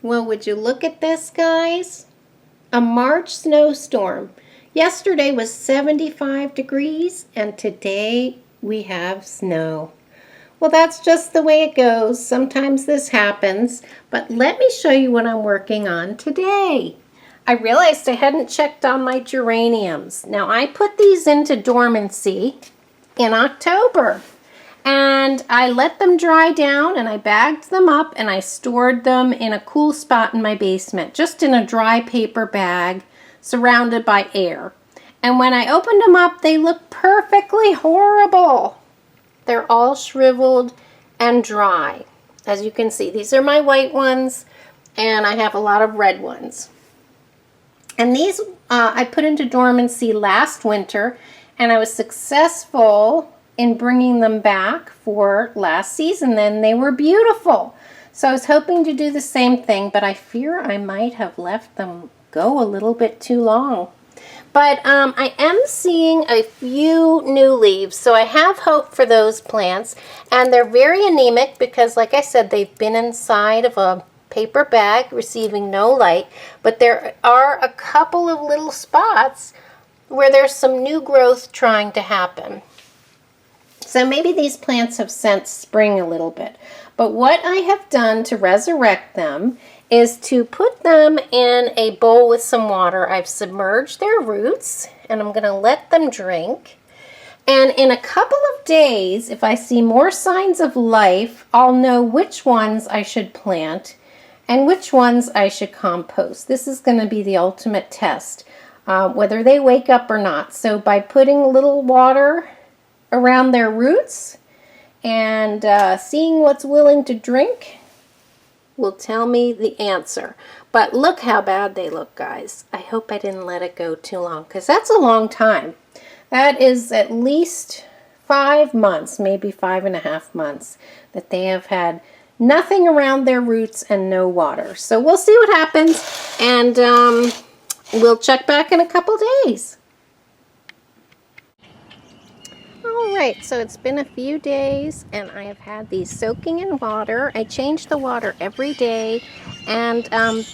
Well, would you look at this, guys? A March snowstorm. Yesterday was 75 degrees, and today we have snow. Well, that's just the way it goes. Sometimes this happens, but let me show you what I'm working on today. I realized I hadn't checked on my geraniums. Now, I put these into dormancy in October. And I let them dry down and I bagged them up and I stored them in a cool spot in my basement, just in a dry paper bag surrounded by air. And when I opened them up, they look perfectly horrible. They're all shriveled and dry. As you can see, these are my white ones and I have a lot of red ones. And these I put into dormancy last winter and I was successful in bringing them back for last season. Then they were beautiful. So I was hoping to do the same thing, but I fear I might have left them go a little bit too long. But I am seeing a few new leaves, so I have hope for those plants. And they're very anemic because, like I said, they've been inside of a paper bag receiving no light. But there are a couple of little spots where there's some new growth trying to happen. So maybe these plants have sensed spring a little bit. But what I have done to resurrect them is to put them in a bowl with some water. I've submerged their roots and I'm going to let them drink. And in a couple of days, if I see more signs of life, I'll know which ones I should plant and which ones I should compost. This is going to be the ultimate test, whether they wake up or not. So by putting a little water around their roots and seeing what's willing to drink will tell me the answer. But look how bad they look, guys. I hope I didn't let it go too long because that's a long time. That is at least 5 months, maybe 5.5 months that they have had nothing around their roots and no water. So we'll see what happens and we'll check back in a couple days. Alright, so it's been a few days and I have had these soaking in water. I change the water every day and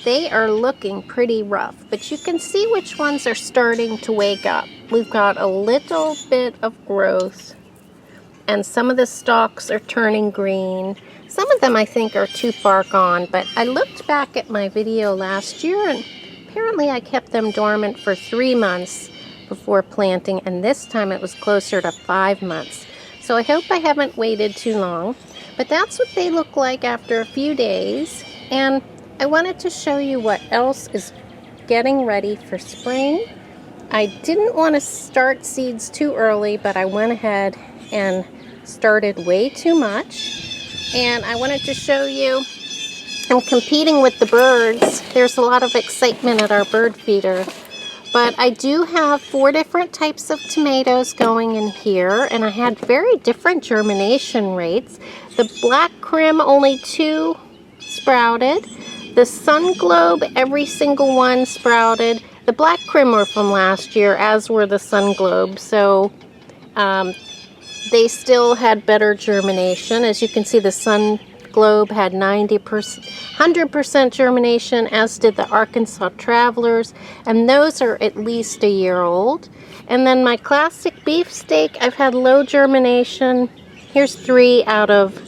they are looking pretty rough, but you can see which ones are starting to wake up. We've got a little bit of growth and some of the stalks are turning green. Some of them I think are too far gone, but I looked back at my video last year and apparently I kept them dormant for 3 months before planting, and this time it was closer to 5 months. So I hope I haven't waited too long, but that's what they look like after a few days. And I wanted to show you what else is getting ready for spring. I didn't want to start seeds too early, but I went ahead and started way too much. And I wanted to show you I'm competing with the birds. There's a lot of excitement at our bird feeder. But I do have 4 different types of tomatoes going in here, and I had very different germination rates. The black crim, only 2 sprouted. The sun globe, every single one sprouted. The black crim were from last year, as were the sun globe, so they still had better germination. As you can see, the sun globe had 100% germination, as did the Arkansas Travelers, and those are at least a year old. And then my classic beefsteak, I've had low germination. Here's 3 out of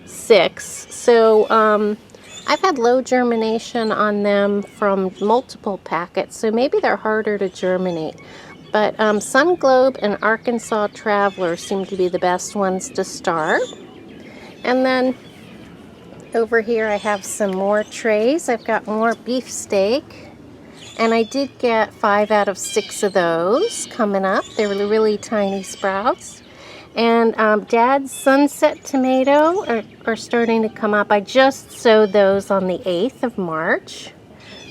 6. So I've had low germination on them from multiple packets, so maybe they're harder to germinate. But Sun Globe and Arkansas Traveler seem to be the best ones to start. And then over here I have some more trays. I've got more beefsteak, and I did get 5 out of 6 of those coming up. They were really tiny sprouts. And Dad's sunset tomato are starting to come up. I just sowed those on the 8th of March,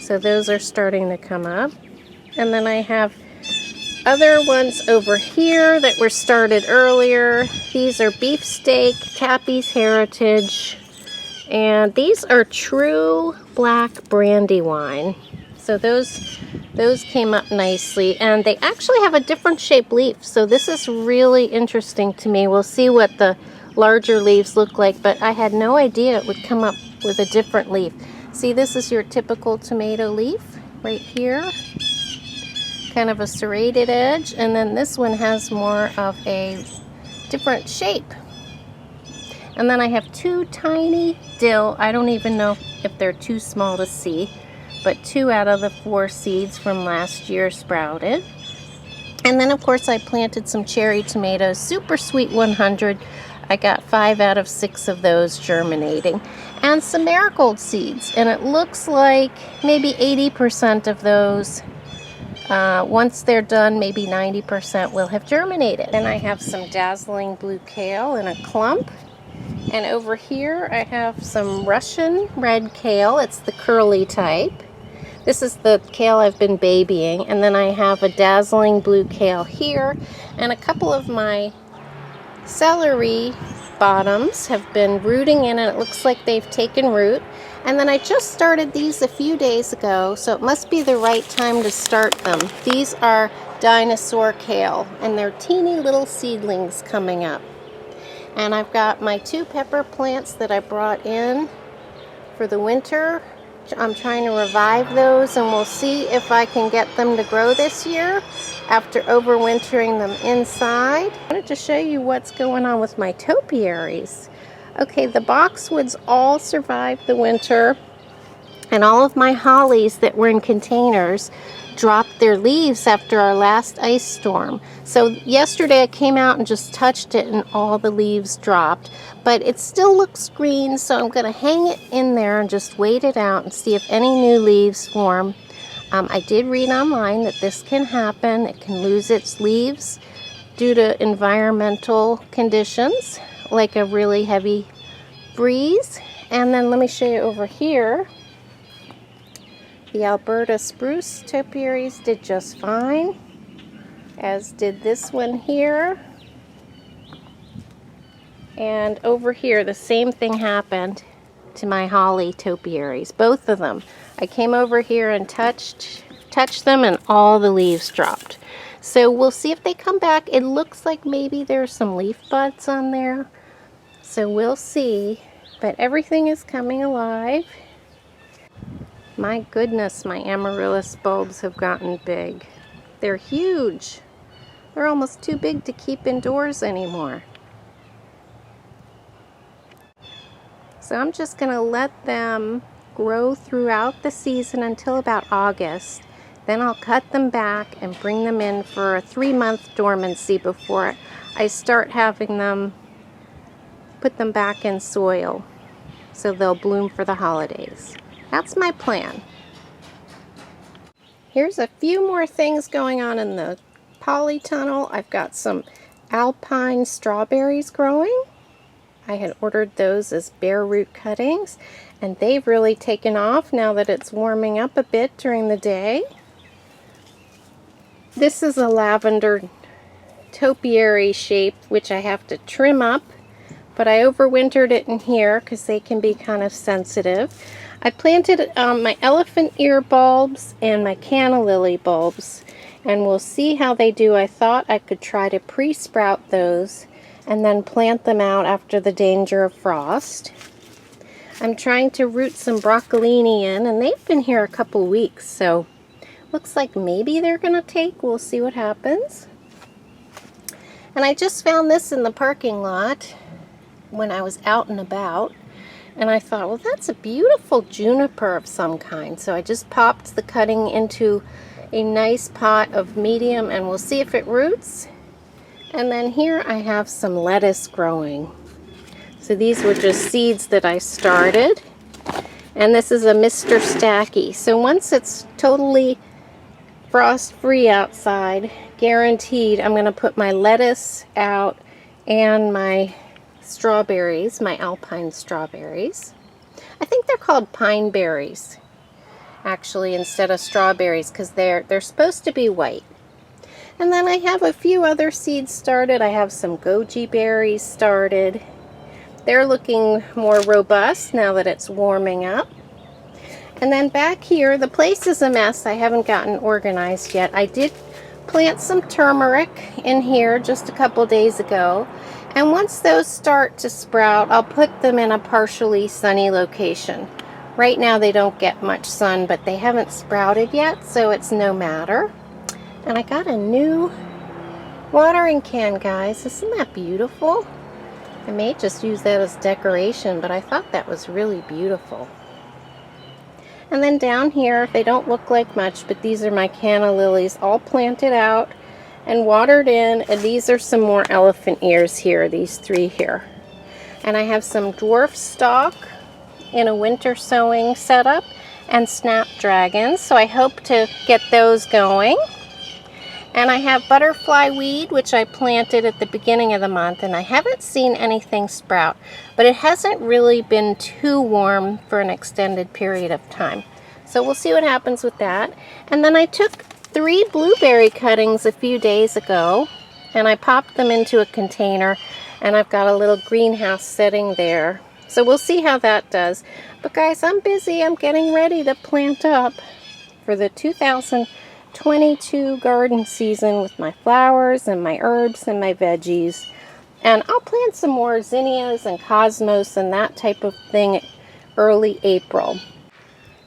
so those are starting to come up. And then I have other ones over here that were started earlier. These are beefsteak, Tappy's Heritage, and these are true black brandywine. So those came up nicely, and they actually have a different shaped leaf, so this is really interesting to me. We'll see what the larger leaves look like, but I had no idea it would come up with a different leaf. See, this is your typical tomato leaf right here. Kind of a serrated edge, and then this one has more of a different shape. And then I have 2 tiny dill. I don't even know if they're too small to see, but 2 out of the 4 seeds from last year sprouted. And then of course I planted some cherry tomatoes, Super Sweet 100. I got 5 out of 6 of those germinating. And some marigold seeds, and it looks like maybe 80% of those, once they're done, maybe 90% will have germinated. And I have some dazzling blue kale in a clump. And over here I have some Russian red kale. It's the curly type. This is the kale I've been babying. And then I have a dazzling blue kale here. And a couple of my celery bottoms have been rooting in, and it looks like they've taken root. And then I just started these a few days ago, so it must be the right time to start them. These are Dinosaur Kale, and they're teeny little seedlings coming up. And I've got my 2 pepper plants that I brought in for the winter. I'm trying to revive those, and we'll see if I can get them to grow this year after overwintering them inside. I wanted to show you what's going on with my topiaries. Okay, the boxwoods all survived the winter, and all of my hollies that were in containers dropped their leaves after our last ice storm. So yesterday I came out and just touched it and all the leaves dropped, but it still looks green, so I'm going to hang it in there and just wait it out and see if any new leaves form. I did read online that this can happen. It can lose its leaves due to environmental conditions, like a really heavy breeze. And then let me show you over here. The Alberta Spruce Topiaries did just fine, as did this one here. And over here, the same thing happened to my holly topiaries, both of them. I came over here and touched them, and all the leaves dropped. So we'll see if they come back. It looks like maybe there's some leaf buds on there, so we'll see. But everything is coming alive. My goodness, my amaryllis bulbs have gotten big. They're huge. They're almost too big to keep indoors anymore. So I'm just going to let them grow throughout the season until about August. Then I'll cut them back and bring them in for a 3-month dormancy before I start having them put them back in soil so they'll bloom for the holidays. That's my plan. Here's a few more things going on in the polytunnel. I've got some Alpine Strawberries growing. I had ordered those as bare root cuttings, and they've really taken off now that it's warming up a bit during the day. This is a lavender topiary shape, which I have to trim up, but I overwintered it in here because they can be kind of sensitive. I planted my elephant ear bulbs and my canna lily bulbs, and we'll see how they do. I thought I could try to pre-sprout those and then plant them out after the danger of frost. I'm trying to root some broccolini in, and they've been here a couple weeks, so looks like maybe they're gonna take. We'll see what happens. And I just found this in the parking lot when I was out and about, and I thought, well, that's a beautiful juniper of some kind. So I just popped the cutting into a nice pot of medium, and we'll see if it roots. And then here I have some lettuce growing. So these were just seeds that I started. And this is a Mr. Stacky. So once it's totally frost-free outside, guaranteed, I'm going to put my lettuce out and my strawberries, my Alpine Strawberries. I think they're called pine berries, actually, instead of strawberries, because they're supposed to be white. And then I have a few other seeds started. I have some goji berries started. They're looking more robust now that it's warming up. And then back here, the place is a mess. I haven't gotten organized yet. I did plant some turmeric in here just a couple days ago. And once those start to sprout, I'll put them in a partially sunny location Right now they don't get much sun, but they haven't sprouted yet, so it's no matter. And I got a new watering can, guys. Isn't that beautiful? I may just use that as decoration, but I thought that was really beautiful. And then down here, they don't look like much, but these are my Canna Lilies, all planted out and watered in. And these are some more elephant ears here, these 3 here. And I have some dwarf stock in a winter sowing setup and snapdragons, so I hope to get those going. And I have butterfly weed, which I planted at the beginning of the month, and I haven't seen anything sprout, but it hasn't really been too warm for an extended period of time. So we'll see what happens with that. And then I took 3 blueberry cuttings a few days ago, and I popped them into a container, and I've got a little greenhouse setting there. So we'll see how that does. But guys, I'm busy. I'm getting ready to plant up for the 2022 garden season with my flowers and my herbs and my veggies. And I'll plant some more zinnias and cosmos and that type of thing early April.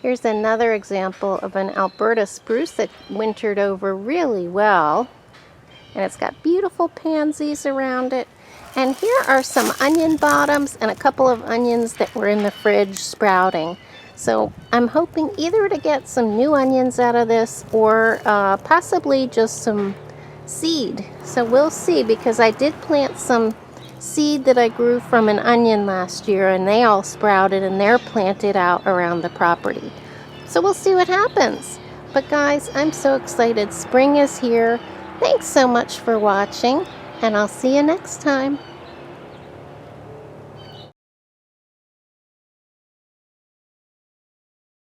Here's another example of an Alberta spruce that wintered over really well. And it's got beautiful pansies around it. And here are some onion bottoms and a couple of onions that were in the fridge sprouting. So I'm hoping either to get some new onions out of this or possibly just some seed. So we'll see, because I did plant some seed that I grew from an onion last year, and they all sprouted and they're planted out around the property. So we'll see what happens. But guys, I'm so excited. Spring is here. Thanks so much for watching, and I'll see you next time.